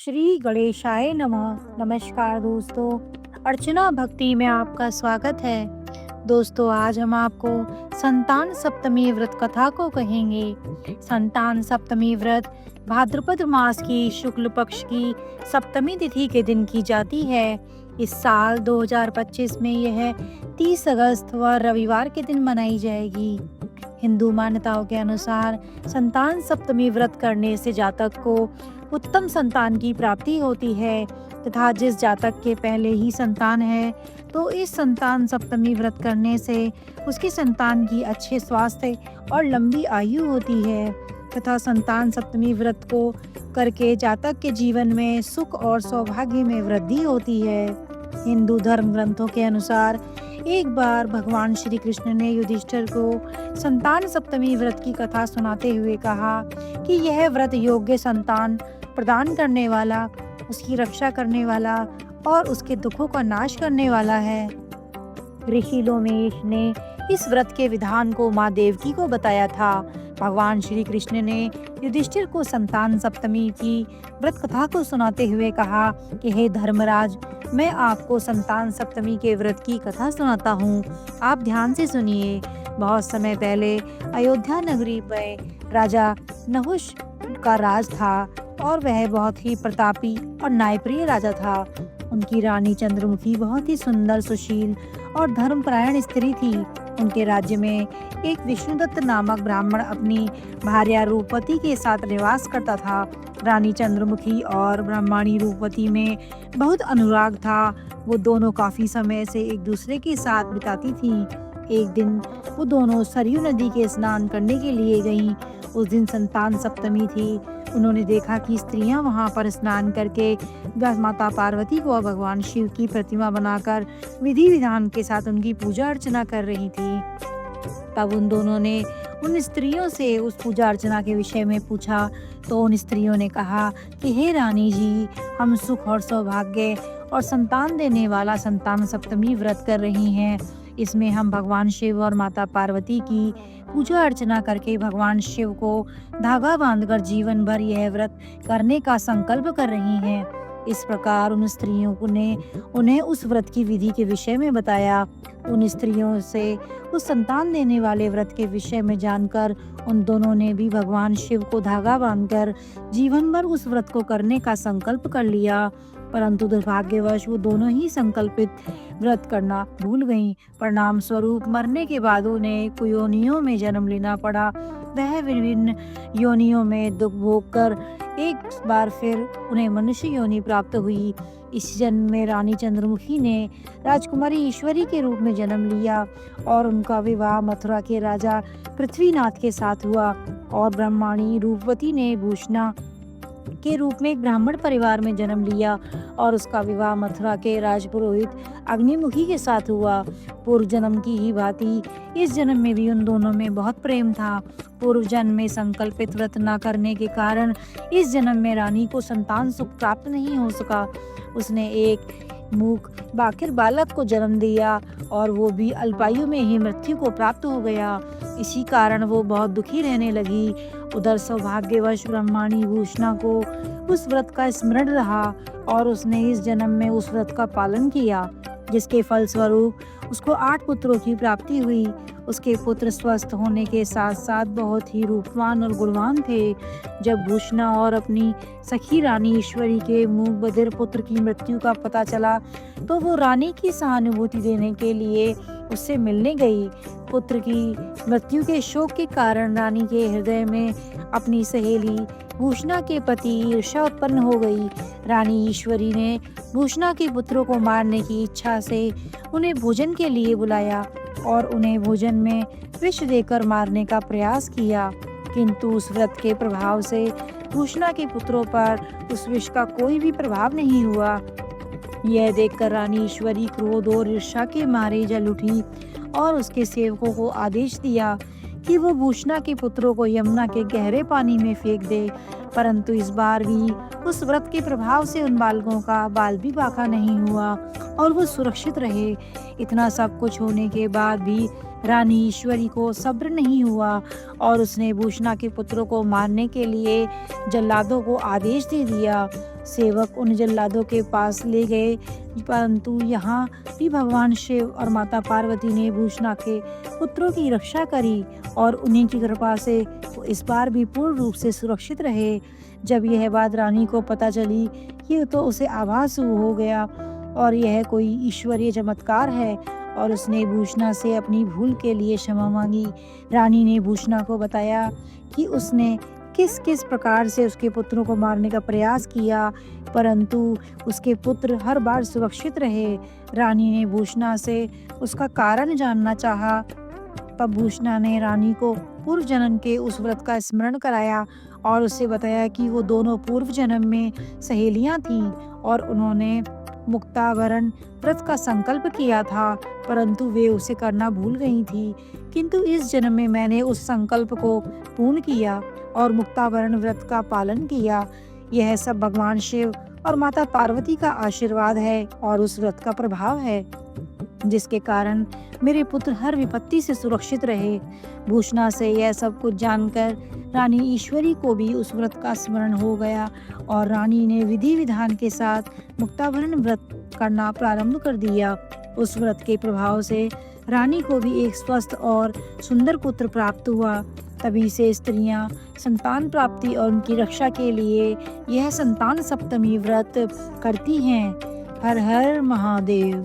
श्री गणेशाय नमः। नमस्कार दोस्तों, अर्चना भक्ति में आपका स्वागत है। दोस्तों, आज हम आपको संतान सप्तमी व्रत कथा को कहेंगे। संतान सप्तमी व्रत भाद्रपद मास की शुक्ल पक्ष की सप्तमी तिथि के दिन की जाती है। इस साल 2025 में यह 30 अगस्त व रविवार के दिन मनाई जाएगी। हिंदू मान्यताओं के अनुसार संतान सप्तमी व्रत करने से जातक को उत्तम संतान की प्राप्ति होती है तथा जिस जातक के पहले ही संतान है तो इस संतान सप्तमी व्रत करने से उसकी संतान की अच्छे स्वास्थ्य और लंबी आयु होती है तथा संतान सप्तमी व्रत को करके जातक के जीवन में सुख और सौभाग्य में वृद्धि होती है। हिंदू धर्म ग्रंथों के अनुसार एक बार भगवान श्री कृष्ण ने युधिष्ठिर को संतान सप्तमी व्रत की कथा सुनाते हुए कहा कि यह व्रत योग्य संतान प्रदान करने वाला, उसकी रक्षा करने वाला और उसके दुखों का नाश करने वाला है। ऋषि लोमेश ने इस व्रत के विधान को माँ देवकी को बताया था। भगवान श्री कृष्ण ने युधिष्ठिर को संतान सप्तमी की व्रत कथा को सुनाते हुए कहा कि हे धर्मराज, मैं आपको संतान सप्तमी के व्रत की कथा सुनाता हूँ। आप ध्यान से सुनिए। बहुत समय पहले अयोध्या नगरी में राजा नहुष का राज था और वह बहुत ही प्रतापी और न्यायप्रिय राजा था। उनकी रानी चंद्रमुखी बहुत ही सुंदर, सुशील और धर्मपरायण स्त्री थी। उनके राज्य में एक विष्णुदत्त नामक ब्राह्मण अपनी भार्या रूपवती के साथ निवास करता था। रानी चंद्रमुखी और ब्राह्मणी रूपवती में बहुत अनुराग था। वो दोनों काफी समय से एक दूसरे के साथ बिताती थीं। एक दिन वो दोनों सरयू नदी के स्नान करने के लिए गईं। उस दिन संतान सप्तमी थी। उन्होंने देखा कि स्त्रियां वहां पर स्नान करके माता पार्वती को और भगवान शिव की प्रतिमा बनाकर विधि विधान के साथ उनकी पूजा अर्चना कर रही थी। तब उन दोनों ने उन स्त्रियों से उस पूजा अर्चना के विषय में पूछा तो उन स्त्रियों ने कहा कि हे रानी जी, हम सुख और सौभाग्य और संतान देने वाला संतान सप्तमी व्रत कर रही हैं। इसमें हम भगवान शिव और माता पार्वती की पूजा अर्चना करके भगवान शिव को धागा बांधकर जीवन भर यह व्रत करने का संकल्प कर रही हैं। इस प्रकार उन स्त्रियों ने उन्हें उस व्रत की विधि के विषय में बताया। उन स्त्रियों से उस संतान देने वाले व्रत के विषय में जानकर उन दोनों ने भी भगवान शिव को धागा बांधकर जीवन भर उस व्रत को करने का संकल्प कर लिया। परंतु दुर्भाग्यवश वो दोनों ही संकल्पित व्रत करना भूल गईं। परिणाम स्वरूप मरने के बाद उन्हें कुयोनियों में जन्म लेना पड़ा। वह विभिन्न योनियों में दुख भोग कर एक बार फिर उन्हें मनुष्य योनि प्राप्त हुई। इस जन्म में रानी चंद्रमुखी ने राजकुमारी ईश्वरी के रूप में जन्म लिया और उनका विवाह मथुरा के राजा पृथ्वीनाथ के साथ हुआ और ब्रह्माणी रूपवती ने भूषणा के रूप में एक ब्राह्मण परिवार में जन्म लिया और उसका विवाह मथुरा के राजपुरोहित अग्निमुखी के साथ हुआ। पूर्व जन्म की ही भांति इस जन्म में भी उन दोनों में बहुत प्रेम था। पूर्व जन्म में संकल्पित व्रत न करने के कारण इस जन्म में रानी को संतान सुख प्राप्त नहीं हो सका। उसने एक मूक बाकिर बालक को जन्म दिया और वो भी अल्पायु में ही मृत्यु को प्राप्त हो गया। इसी कारण वो बहुत दुखी रहने लगी। उधर सौभाग्यवश ब्रह्माणी भूषणा को उस व्रत का स्मरण रहा और उसने इस जन्म में उस व्रत का पालन किया, जिसके फलस्वरूप उसको 8 पुत्रों की प्राप्ति हुई। उसके पुत्र स्वस्थ होने के साथ साथ बहुत ही रूपवान और गुणवान थे। जब भूषणा और अपनी सखी रानी ईश्वरी के मूक बधिर पुत्र की मृत्यु का पता चला तो वो रानी की सहानुभूति देने के लिए उससे मिलने गई। पुत्र की मृत्यु के शोक के कारण रानी के हृदय में अपनी सहेली भूषणा के प्रति ईर्ष्या उत्पन्न हो गई। रानी ईश्वरी ने भूषणा के पुत्रों को मारने की इच्छा से उन्हें भोजन के लिए बुलाया और उन्हें भोजन में विष देकर मारने का प्रयास किया, किंतु उस व्रत के प्रभाव से भूषणा के पुत्रों पर उस विष का कोई भी प्रभाव नहीं हुआ। यह देखकर रानी ईश्वरी क्रोध और ईर्ष्या के मारे जल उठी और उसके सेवकों को आदेश दिया कि वो भूषणा के पुत्रों को यमुना के गहरे पानी में फेंक दे। परंतु इस बार भी उस व्रत के प्रभाव से उन बालकों का बाल भी बाका नहीं हुआ और वो सुरक्षित रहे। इतना सब कुछ होने के बाद भी रानी ईश्वरी को सब्र नहीं हुआ और उसने भूषणा के पुत्रों को मारने के लिए जल्लादों को आदेश दे दिया। सेवक उन जल्लादों के पास ले गए, परंतु यहाँ भी भगवान शिव और माता पार्वती ने भूषणा के पुत्रों की रक्षा करी और उन्हीं की कृपा से वो इस बार भी पूर्ण रूप से सुरक्षित रहे। जब यह बात रानी को पता चली कि तो उसे आभास हो गया और यह कोई ईश्वरीय चमत्कार है, और उसने भूषणा से अपनी भूल के लिए क्षमा मांगी। रानी ने भूषणा को बताया कि उसने किस किस प्रकार से उसके पुत्रों को मारने का प्रयास किया, परंतु उसके पुत्र हर बार सुरक्षित रहे। रानी ने भूषणा से उसका कारण जानना चाहा। तब भूषणा ने रानी को पूर्व जन्म के उस व्रत का स्मरण कराया और उससे बताया कि वो दोनों पूर्व जन्म में सहेलियां थीं और उन्होंने मुक्तावरण व्रत का संकल्प किया था, परंतु वे उसे करना भूल गई थी। किंतु इस जन्म में मैंने उस संकल्प को पूर्ण किया और मुक्तावरण व्रत का पालन किया। यह सब भगवान शिव और माता पार्वती का आशीर्वाद है और उस व्रत का प्रभाव है, जिसके कारण मेरे पुत्र हर विपत्ति से सुरक्षित रहे। भूषणा से यह सब कुछ जानकर रानी ईश्वरी को भी उस व्रत का स्मरण हो गया और रानी ने विधि विधान के साथ मुक्तावरण व्रत करना प्रारंभ कर दिया। उस व्रत के प्रभाव से रानी को भी एक स्वस्थ और सुंदर पुत्र प्राप्त हुआ। तभी से स्त्रियां संतान प्राप्ति और उनकी रक्षा के लिए यह संतान सप्तमी व्रत करती हैं। हर हर महादेव।